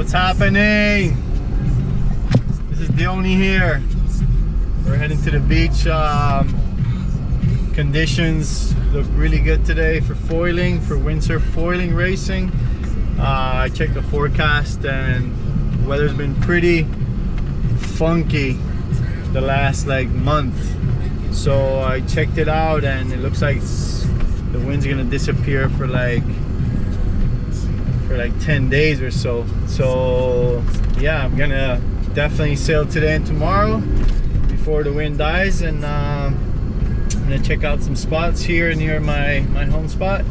What's happening? This is Diony here. We're heading to the beach. Conditions look really good today for foiling, for windsurf foiling racing. I checked the forecast and the weather's been pretty funky the last month. So I checked it out and it looks like the wind's gonna disappear for like 10 days or so. So yeah, I'm gonna definitely sail today and tomorrow before the wind dies, and I'm gonna check out some spots here near my home spot,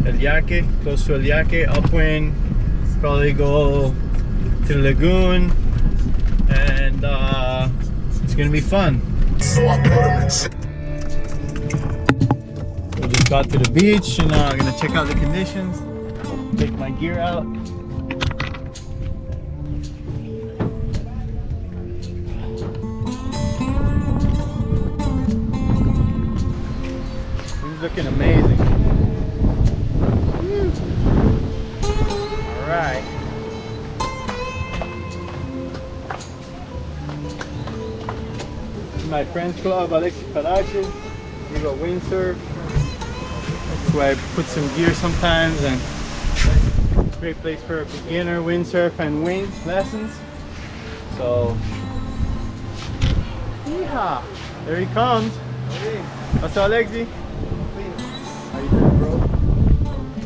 El Yaque, close to El Yaque, upwind. Probably go to the Lagoon, and it's gonna be fun. We just got to the beach and I'm gonna check out the conditions, take my gear out. It's looking amazing. All right. My friends club, Alexis Parache. We go windsurf. That's where I put some gear sometimes, and great place for beginner windsurf and wing lessons. So, yeehaw! There he comes. Hey. What's up, Alexi? How you doing, bro?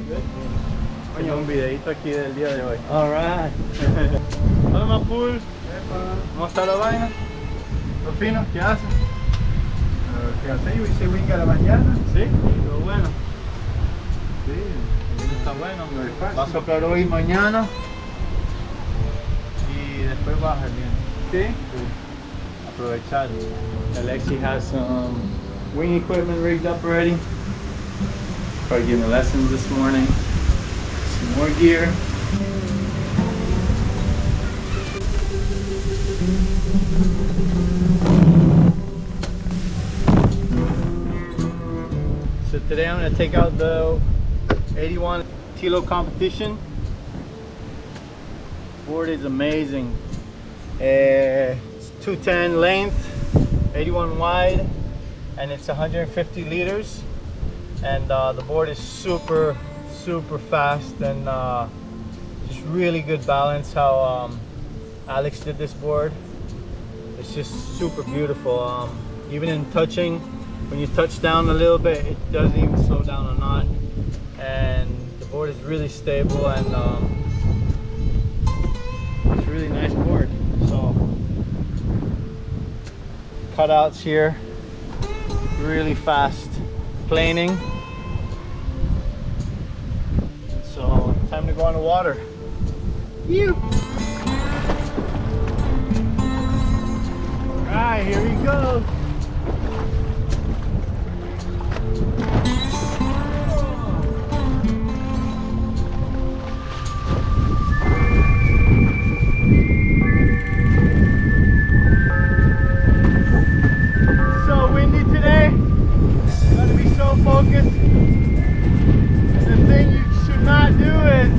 Good. Coño, un videito aquí del día de hoy. Alright. Hola, Mapul. ¿Cómo está la vaina? ¿Los finos? ¿Qué hacen? ¿Qué hace? Yo hice wing a la mañana. ¿Sí? Pero bueno. Sí, está bueno. Va a soplar hoy y mañana. Y después baja el viento. ¿Sí? Sí. Aprovechar. Alexi has some wing equipment rigged up already. Probably giving lessons this morning. Some more gear. So today I'm going to take out the 81 Tilo competition. Board is amazing. It's 210 length, 81 wide, and it's 150 liters. And the board is super fast and just really good balance. How Alex did this board. It's just super beautiful. Even in touching, when you touch down a little bit, it doesn't even slow down a knot. And the board is really stable, and it's a really nice board. So cutouts here, really fast planing. So time to go on the water. Phew. All right, here we go. Focus. And the thing you should not do is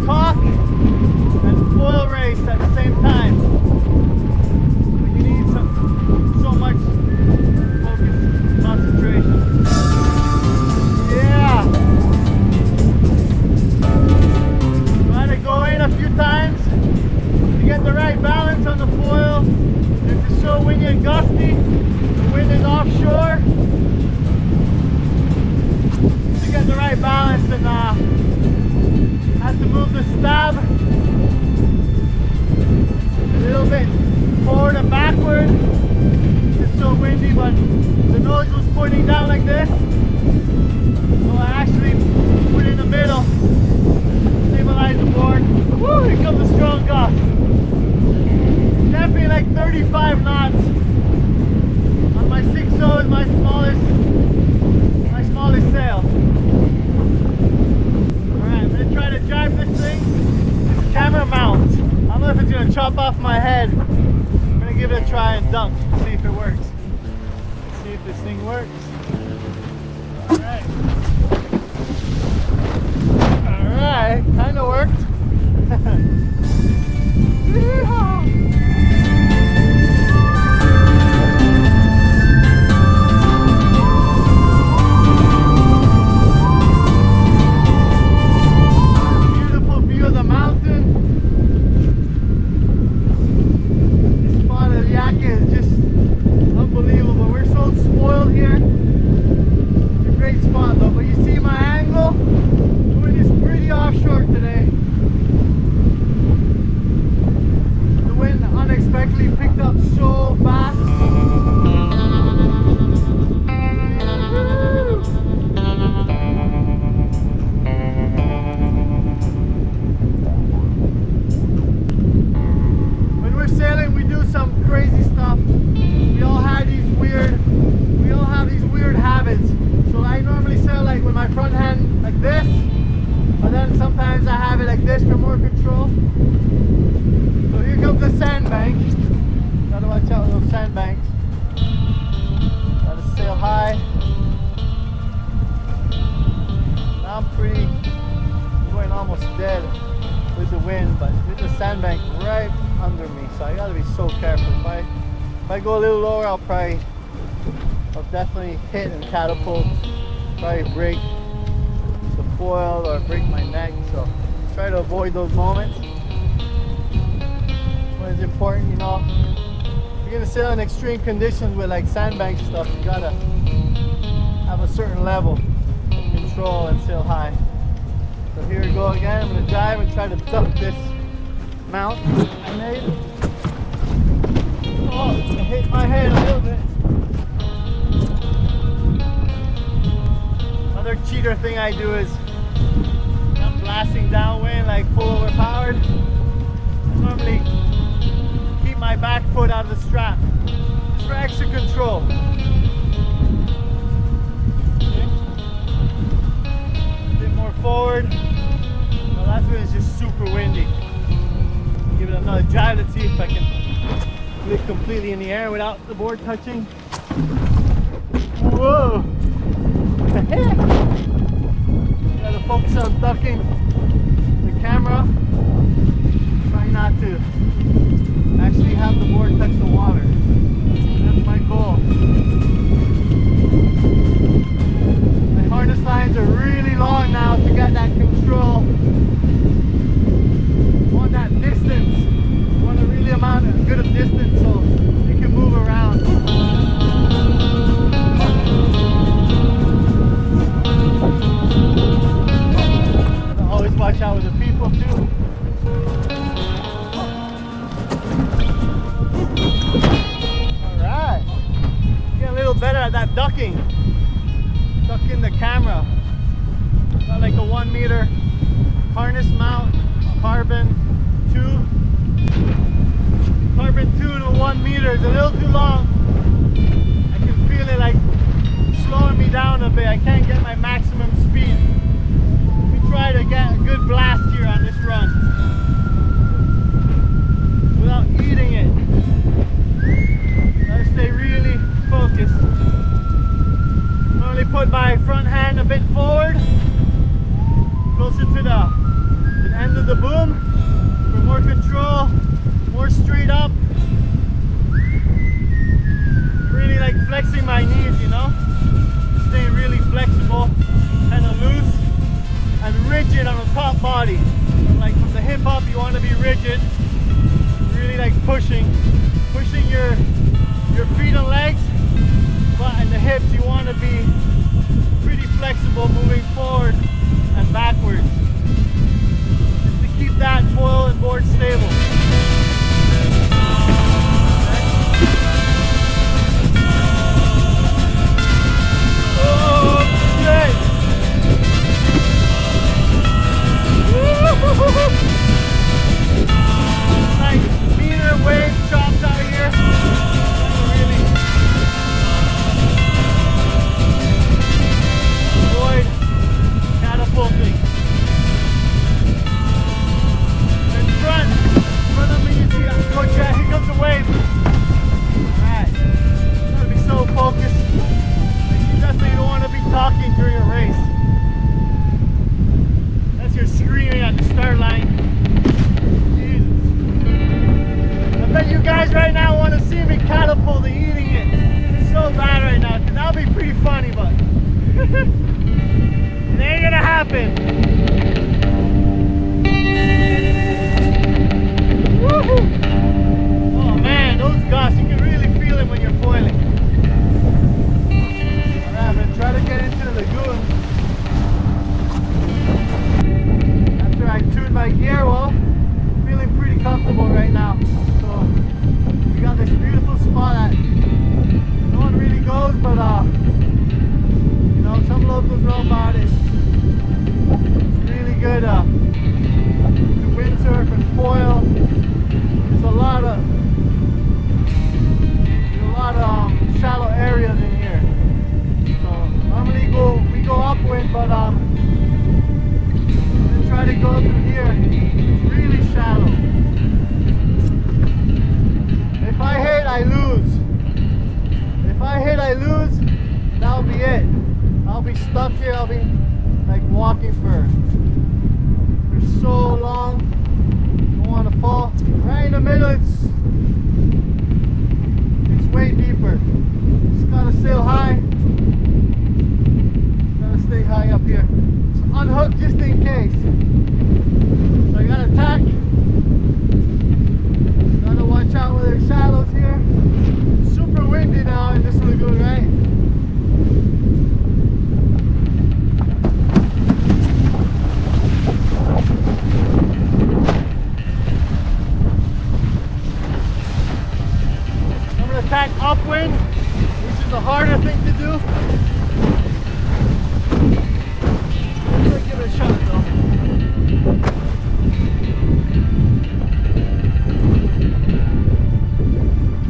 talk and foil race at the same time. You need so much focus, concentration. Yeah. Try to go in a few times to get the right balance on the foil. If it's so windy and gusty, the wind is offshore. Get the right balance, and have to move the stab a little bit forward and backward. It's so windy, but the nose was pointing down like this, so I actually put it in the middle, stabilize the board. Woo! Here comes a strong gust. Definitely like 35 knots on my 6.0 is my smallest sail. Alright, I'm going to try to drive this thing. It's a camera mount. I don't know if it's going to chop off my head. I'm going to give it a try and dunk, see if it works. Let's see if this thing works. Alright. Alright, kind of worked. my front hand like this, but then sometimes I have it like this for more control. So here comes the sandbank. Gotta watch out with those sandbanks. Gotta sail high. Now I'm going almost dead with the wind, but there's a sandbank right under me, so I gotta be so careful. If I go a little lower, I'll definitely hit and catapult, probably break the foil or break my neck, so try to avoid those moments. But it's important, you know, if you're gonna sail in extreme conditions with like sandbank stuff, you gotta have a certain level of control and sail high. So here we go again. I'm gonna dive and try to duck this mount I made. Oh, I hit my head a little bit. Another cheater thing I do is I'm blasting downwind like full overpowered. I normally keep my back foot out of the strap just for extra control. Okay. A bit more forward. Well, that's when it's just super windy. Give it another drive. Let's see if I can lift completely in the air without the board touching. Whoa! Gotta focus on ducking the camera. Try not to actually have the board touch the water. That's my goal. My harness lines are really long now to get that control on that distance. You want a really good of distance so you can move around. Always watch out with the people too. Alright. Get a little better at that ducking. Ducking the camera. Got like a 1 meter harness mount, carbon 2. Carbon 2 to 1 meter is a little too long. I can feel it like slowing me down a bit. I can't get my maximum speed. Try to get a good blast here on this run without eating it. Gotta stay really focused. Normally put my front hand a bit forward, closer to the end of the boom for more control, more straight up. Really like flexing my knees, you know, staying really flexible, kind of loose and rigid on the top body. Like from the hip up, you want to be rigid, really like pushing your feet and legs, but in the hips you want to be pretty flexible, moving forward and backwards, just to keep that foil and board stable. Oh, shit. Like meter wave chops out here. Really avoid catapulting. In front of me you see coach, here comes the wave. Alright. Gotta be so focused. You definitely don't want to be talking during a race. You're screaming at the start line. Jesus. I bet you guys right now want to see me catapult eating it. It's so bad right now. That'll be pretty funny, but it ain't gonna happen. Woohoo! Oh man, those gusts, you can really feel it when you're foiling. Alright, I'm gonna try to get into the lagoon. I tuned my gear well, feeling pretty comfortable right now. So we got this beautiful spot that no one really goes, but you know, some locals know about it. It's really I'll be stuck here. I'll be like walking for so long. Don't want to fall. Right in the middle, it's way deeper. Just gotta sail high. Gotta stay high up here. So unhook just in case. So I gotta tack. Gotta watch out where there's shallows here. It's super windy now in this lagoon, right? Tack upwind, which is the harder thing to do. Let's give it a shot though.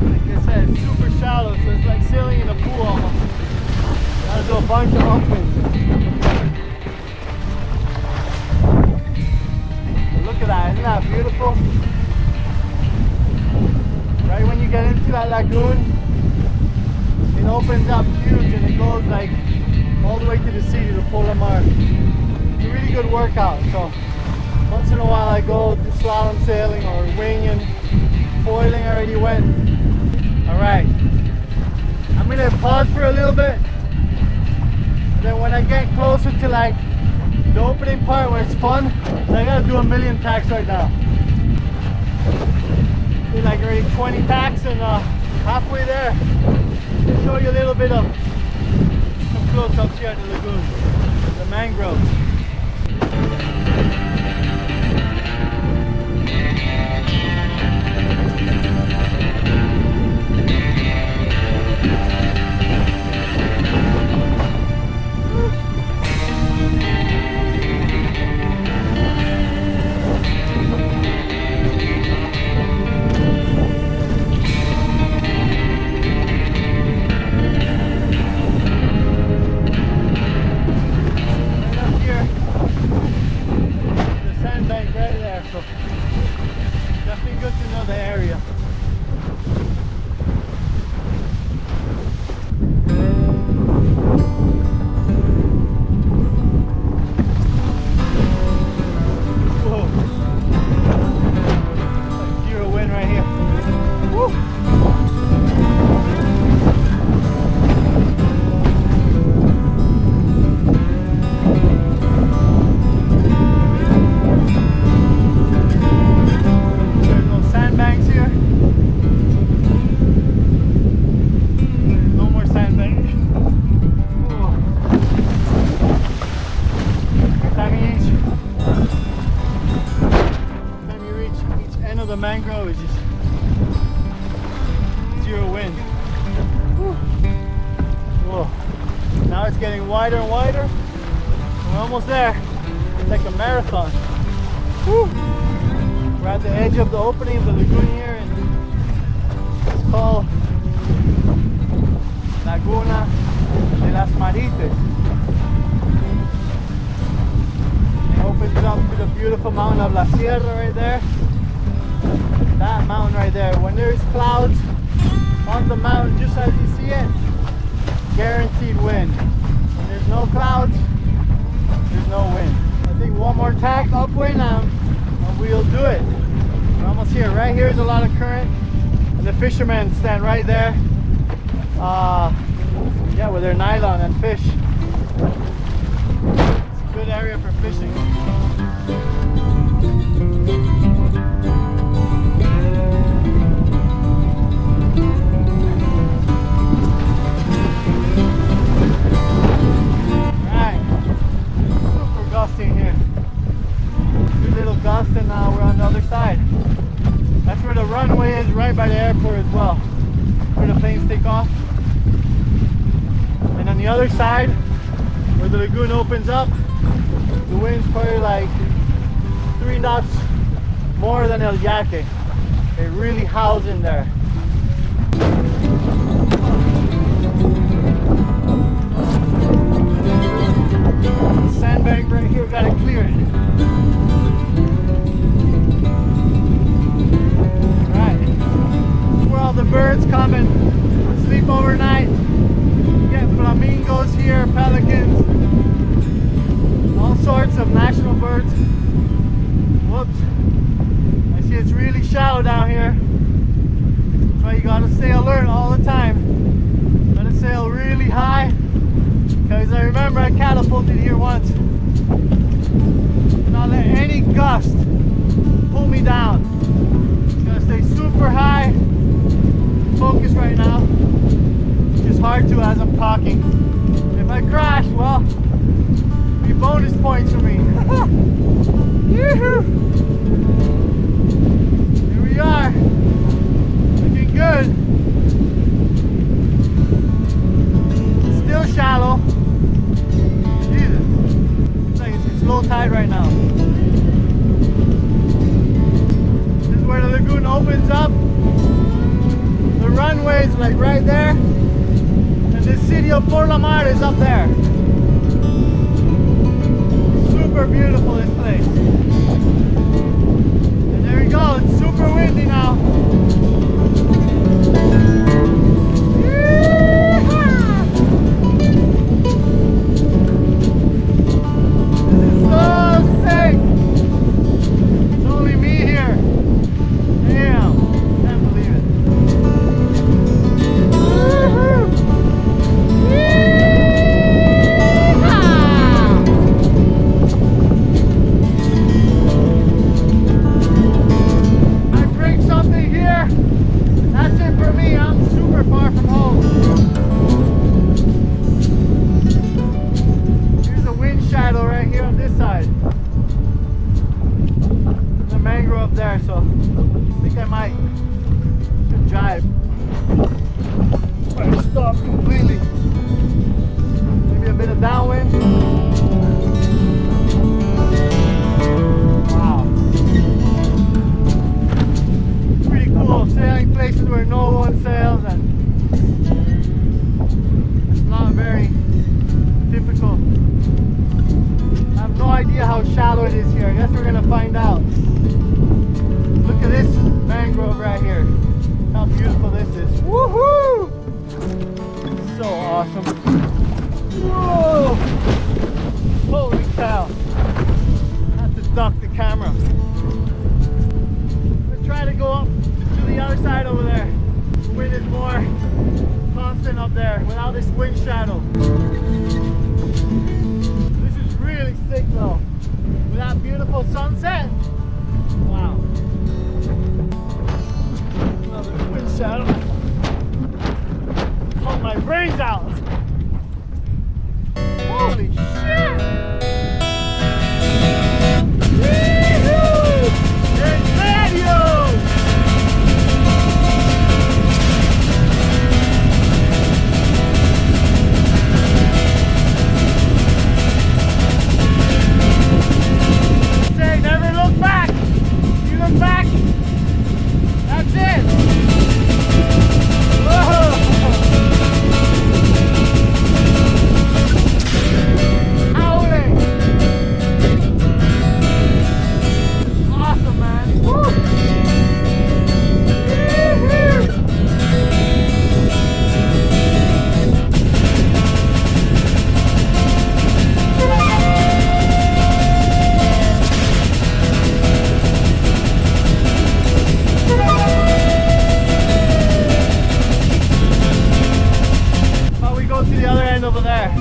Like I said, it's super shallow, so it's like sailing in a pool almost. Gotta do a bunch of upwinds. Look at that, isn't that beautiful? Right when you get into that lagoon, it opens up huge and it goes like all the way to the sea, to the polar mar. It's a really good workout. So once in a while I go do slalom sailing or winging, foiling. I already went. Alright, I'm gonna pause for a little bit. Then when I get closer to like the opening part where it's fun, I gotta do a million tacks right now. Like already 20 tacks and halfway there. I'll show you a little bit of some close-ups here at the lagoon, the mangroves. Mangrove is just zero wind. Whoa. Now it's getting wider and wider. We're almost there. It's like a marathon. Woo. We're at the edge of the opening of the lagoon here, and it's called Lagoon de las Maritas. It opens up to the beautiful mountain of La Sierra right there. That mountain right there. When there's clouds on the mountain, just as you see it, guaranteed wind. When there's no clouds, there's no wind. I think one more tack upwind and we'll do it. We're almost here. Right here is a lot of current, and the fishermen stand right there. Yeah, with their nylon and fish. It's a good area for fishing. Here. Good little gust, and now we're on the other side. That's where the runway is, right by the airport as well, where the planes take off. And on the other side, where the lagoon opens up, the wind's probably like 3 knots more than El Yaque. It really howls in there. Sandbank right here, got it cleared. Alright, where all the birds come and sleep overnight. You get flamingos here, pelicans, it's really shallow down here. That's why you gotta stay alert all the time. Gotta sail really high, because I remember I catapulted here once. Not let any gust pull me down. Gotta stay super high. Focus right now. Which is hard to as I'm talking. If I crash, well, it'll be bonus points for me. Yoo-hoo! Here we are. Looking good. It's still shallow. Jesus. It's like it's low tide right now. This is where the lagoon opens up. The runway is like right there. And the city of Mar is up there. Super beautiful, this place. And there we go, it's super windy now. This is so sick. It's only me here. Damn, can't believe it. So I think I might should jibe. Try to stop completely. Maybe a bit of downwind. Wow. Pretty cool sailing places where no one sails, and it's not very typical. I have no idea how shallow it is here. I guess we're gonna find out. Look at this mangrove right here. How beautiful this is. Woohoo! So awesome. Whoa! Holy cow. I have to duck the camera. Let's try to go up to the other side over there. The wind is more constant up there without this wind shadow. This is really sick though. With that beautiful sunset. Wow. Another wind shadow. Pull my brains out. Holy shit! Woo-hoo! En serio! Say, never look back. You look back. That's it. Whoa. Howling. Awesome, man. Woo. To the other end over there. I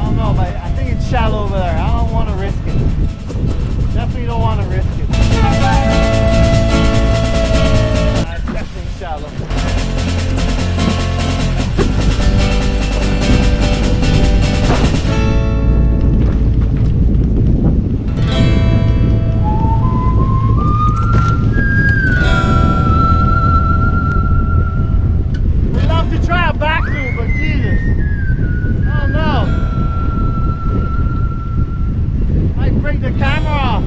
don't know, but I think it's shallow over there. I don't want to risk it. Definitely don't want to risk it. It's definitely shallow. We'd love to try a back loop, but Jesus. Oh no. Might break the camera off.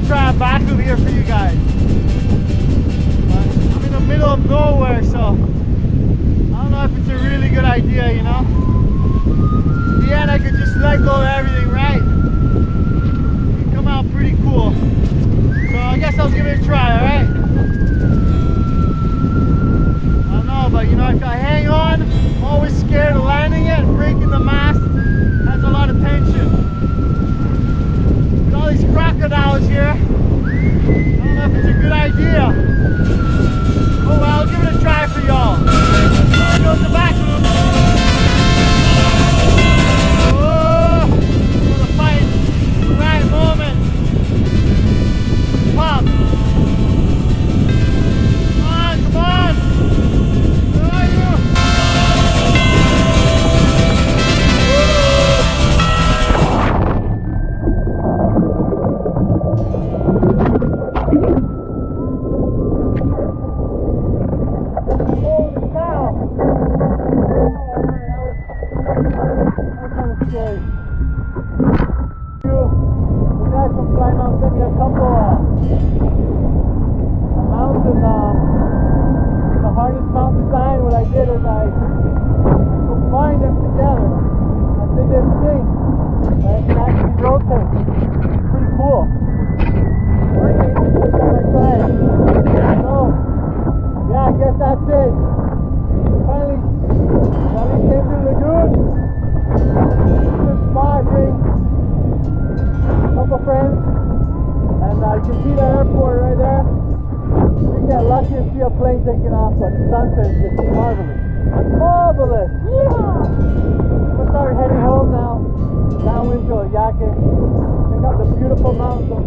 try a back loop here for you guys. But I'm in the middle of nowhere, so I don't know if it's a really good idea, you know? In the end, I could just let go of everything, right? It can come out pretty cool. So I guess I'll give it a try, alright? I don't know, but you know, if I hang on, I'm always scared of landing it and breaking the mast. Has a lot of tension. With all these crocodiles here, I don't know if it's a good idea. Oh well, I'll give it a try for y'all. There goes the back loop. Oh, gonna find the right moment. Pop. Come on, come on. Where are you? Marvelous! Yeah! I'm gonna start heading home now, down Windfoil Yaque. Check out the beautiful mountains of